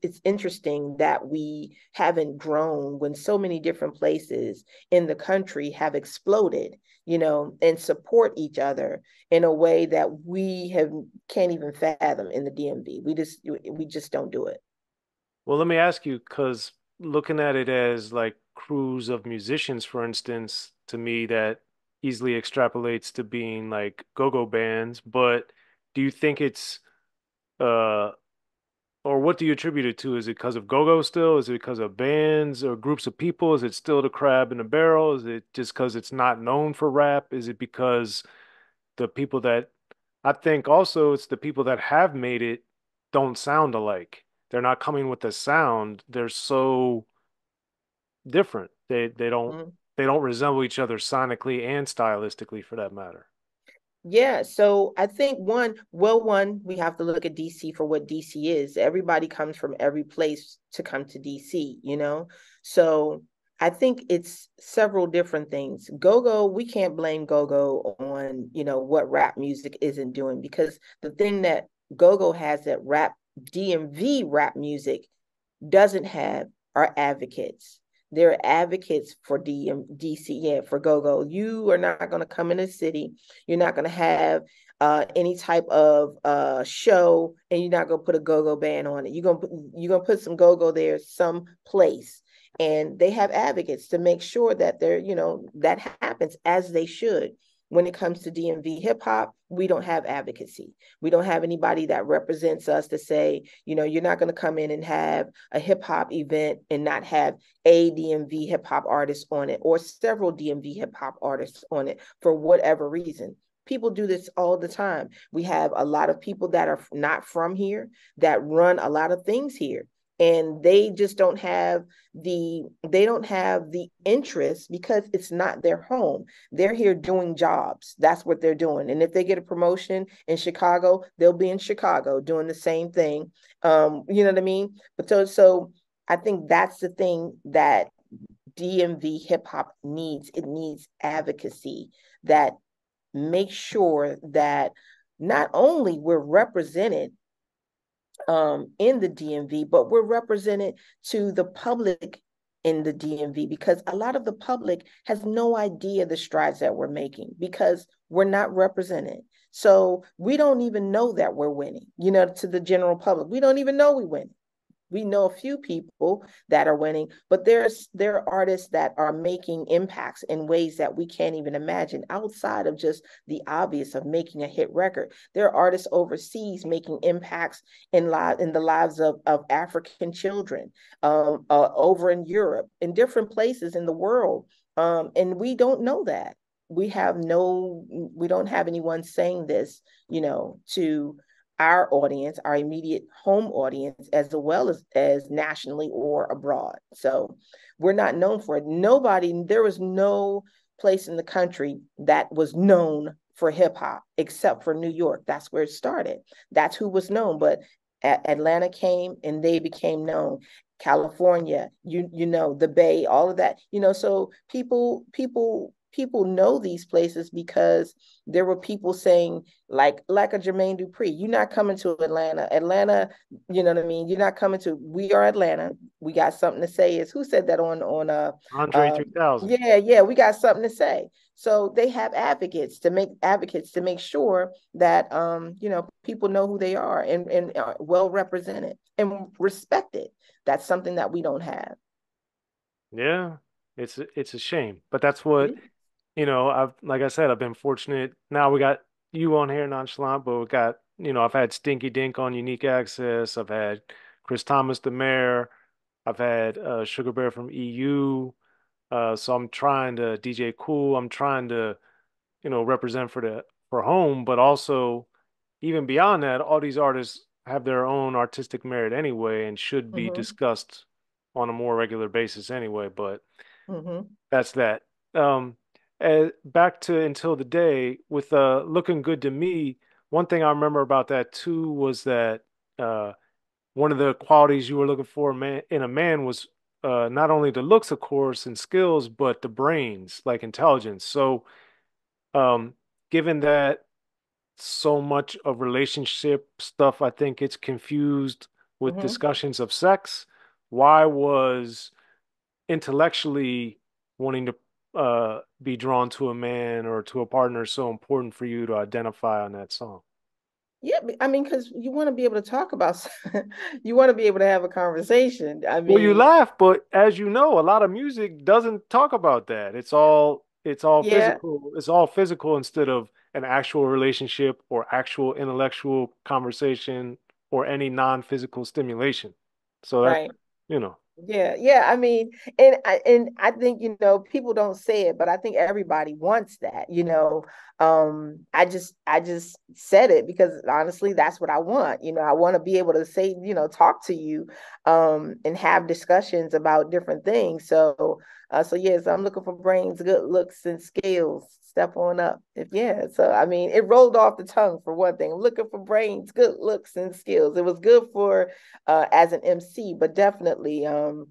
It's interesting that we haven't grown when so many different places in the country have exploded, and support each other in a way that we have can't even fathom in the DMV. We just don't do it. Well, let me ask you, because looking at it as like crews of musicians, for instance, to me that easily extrapolates to being like go-go bands. But do you think it's uh or what do you attribute it to? Is it because of go-go still? Is it because of bands or groups of people? Is it still the crab in the barrel? Is it just because it's not known for rap? Is it because the people that I think also it's the people that have made it don't sound alike. They're not coming with the sound. They're so different. Mhm. They don't resemble each other sonically and stylistically for that matter. Yeah, so I think one, we have to look at DC for what DC is. Everybody comes from every place to come to DC. So I think it's several different things. Go-go, we can't blame go-go on, what rap music isn't doing, because the thing that go-go has that DMV rap music doesn't have are advocates. They're advocates for DC, yeah, for go-go. You are not going to come in the city. You're not going to have any type of show, and you're not going to put a go-go band on it. You're gonna put some go-go there some place, and they have advocates to make sure that that happens as they should. When it comes to DMV hip hop, we don't have advocacy. We don't have anybody that represents us to say, you're not going to come in and have a hip hop event and not have a DMV hip hop artist on it or several DMV hip hop artists on it for whatever reason. People do this all the time. We have a lot of people that are not from here that run a lot of things here, and they don't have the interest because it's not their home. They're here doing jobs. That's what they're doing. And if they get a promotion in Chicago, they'll be in Chicago doing the same thing. You know what I mean? But so I think that's the thing that DMV hip hop needs. It needs advocacy that makes sure that not only we're represented in the DMV, but we're represented to the public in the DMV, because a lot of the public has no idea the strides that we're making because we're not represented. So we don't even know that we're winning, to the general public. We don't even know we win. We know a few people that are winning, but there are artists that are making impacts in ways that we can't even imagine outside of just the obvious of making a hit record. There are artists overseas making impacts in the lives of African children, over in Europe, in different places in the world, and we don't know that. We don't have anyone saying this, to our audience, our immediate home audience, as well as nationally or abroad. So we're not known for it. There was no place in the country that was known for hip hop except for New York. That's where it started. That's who was known. But Atlanta came and they became known. California, the Bay, all of that, so people know these places because there were people saying, like a Jermaine Dupri, you're not coming to Atlanta, you know what I mean, you're not coming to, we are Atlanta, we got something to say. Is who said that on Andre 3000. yeah, we got something to say. So they have advocates to make sure that people know who they are, and are well represented and respected. That's something that we don't have. Yeah, it's a shame, but that's what, I've like I said, I've been fortunate. Now we got you on here, Nonchalant, but we got, I've had Stinky Dink on Unique Access. I've had Chris Thomas, the mayor. I've had Sugar Bear from EU. So I'm trying to DJ Cool. I'm trying to, represent for home, but also even beyond that, all these artists have their own artistic merit anyway and should be Mm-hmm. discussed on a more regular basis anyway. But Mm-hmm. that's that. Um, back to Until the Day with Looking Good to Me. One thing I remember about that too was that uh, one of the qualities you were looking for in a man was not only the looks, of course, and skills, but the brains, like intelligence. So, um, given that so much of relationship stuff, I think it's confused with Mm-hmm. discussions of sex. Why was intellectually wanting to be drawn to a man or to a partner so important for you to identify on that song? Yeah, I mean, because you want to be able to talk about, you want to be able to have a conversation. I Well, you mean, laugh, but as you know, a lot of music doesn't talk about that. It's all yeah, physical. It's all physical instead of an actual relationship or actual intellectual conversation or any non-physical stimulation. So that, right. you know, Yeah. I mean, and I think, people don't say it, but I think everybody wants that. I just said it because honestly, that's what I want. I want to be able to say, talk to you, and have discussions about different things. So yes, I'm looking for brains, good looks, and skills. Step on up. Yeah. So I mean, it rolled off the tongue for one thing. I'm looking for brains, good looks, and skills. It was good for as an MC, but definitely um,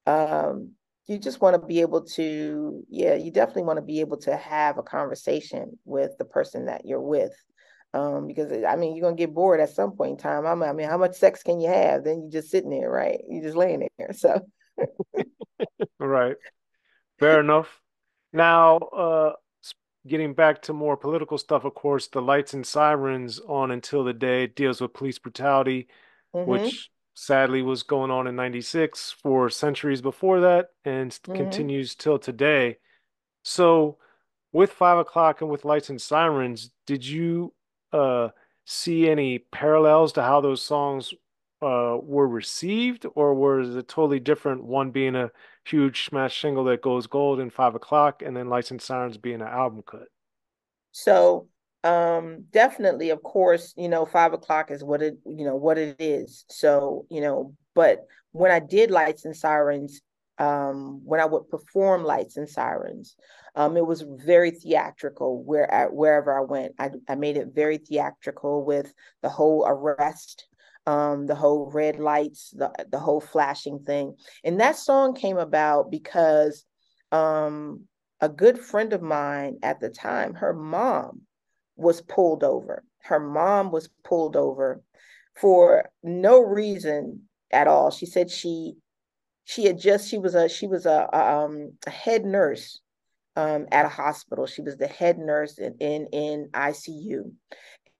you just want to be able to, yeah, you definitely want to be able to have a conversation with the person that you're with. Because I mean, you're gonna get bored at some point in time. I mean, how much sex can you have? Then you're just sitting there, right? You're just laying there. So, right. Fair enough. Now, getting back to more political stuff, of course, the Lights and Sirens on Until the Day deals with police brutality, mm-hmm, which sadly was going on in 96 for centuries before that and mm-hmm. continues till today. So, with 5 o'clock and with Lights and Sirens, did you uh, see any parallels to how those songs were received, or was it totally different? One being a huge smash single that goes gold in 5 o'clock, and then Lights and Sirens being an album cut. So definitely, of course, 5 o'clock is what it is. So, but when I did Lights and Sirens, when I would perform Lights and Sirens, it was very theatrical wherever I went. I made it very theatrical with the whole arrest, the whole red lights, the whole flashing thing. And that song came about because a good friend of mine at the time, her mom was pulled over. Her mom was pulled over for no reason at all. She said she was a head nurse at a hospital. She was the head nurse in ICU,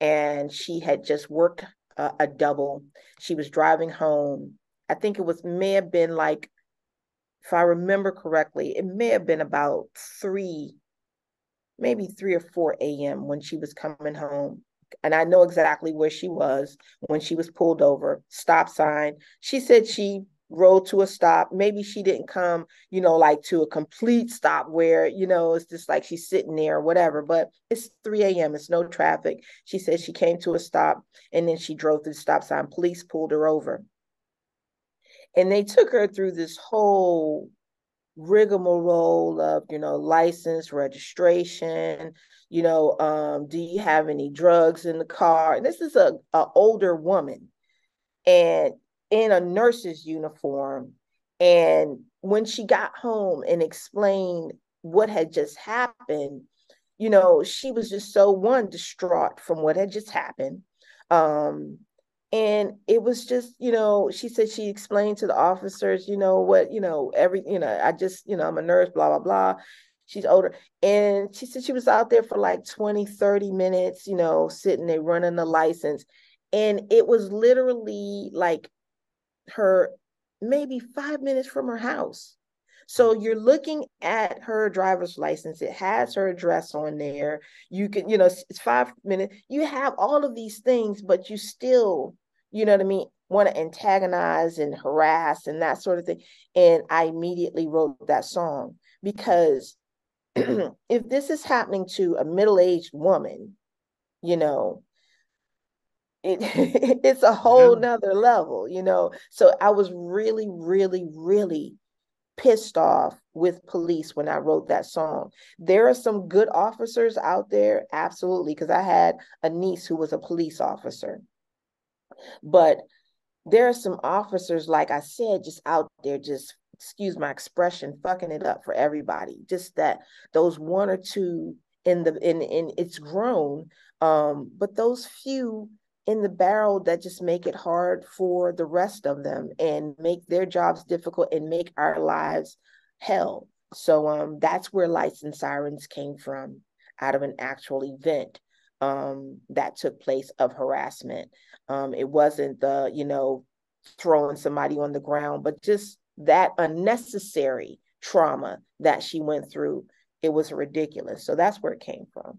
and she had just worked a double. She was driving home. I think may have been like, if I remember correctly, it may have been about maybe 3 or 4 a.m. when she was coming home. And I know exactly where she was when she was pulled over. Stop sign. She said she rode to a stop. Maybe she didn't come, like to a complete stop where, it's just like she's sitting there or whatever. But it's 3 a.m. It's no traffic. She said she came to a stop and then she drove to the stop sign. Police pulled her over. And they took her through this whole rigmarole of license, registration, do you have any drugs in the car? And this is a older woman and in a nurse's uniform. And when she got home and explained what had just happened, she was just so distraught from what had just happened. Um and it was just, she said she explained to the officers, what, I just, I'm a nurse, blah blah blah. She's older, and she said she was out there for like 20-30 minutes, sitting there running the license, and it was literally like her maybe 5 minutes from her house. So you're looking at her driver's license. It has her address on there. You can, it's 5 minutes. You have all of these things, but you still, what I mean, want to antagonize and harass and that sort of thing. And I immediately wrote that song because if this is happening to a middle-aged woman, you know, it it's a whole Yeah. nother level. So I was really, really, really pissed off with police when I wrote that song. There are some good officers out there, absolutely, because I had a niece who was a police officer. But there are some officers, like I said, just out there, just excuse my expression, fucking it up for everybody. Just that those one or two in it's grown. But those few in the barrel that just make it hard for the rest of them and make their jobs difficult and make our lives hell. So that's where Lights and Sirens came from, out of an actual event that took place of harassment. It wasn't the, throwing somebody on the ground, but just that unnecessary trauma that she went through. It was ridiculous. So that's where it came from.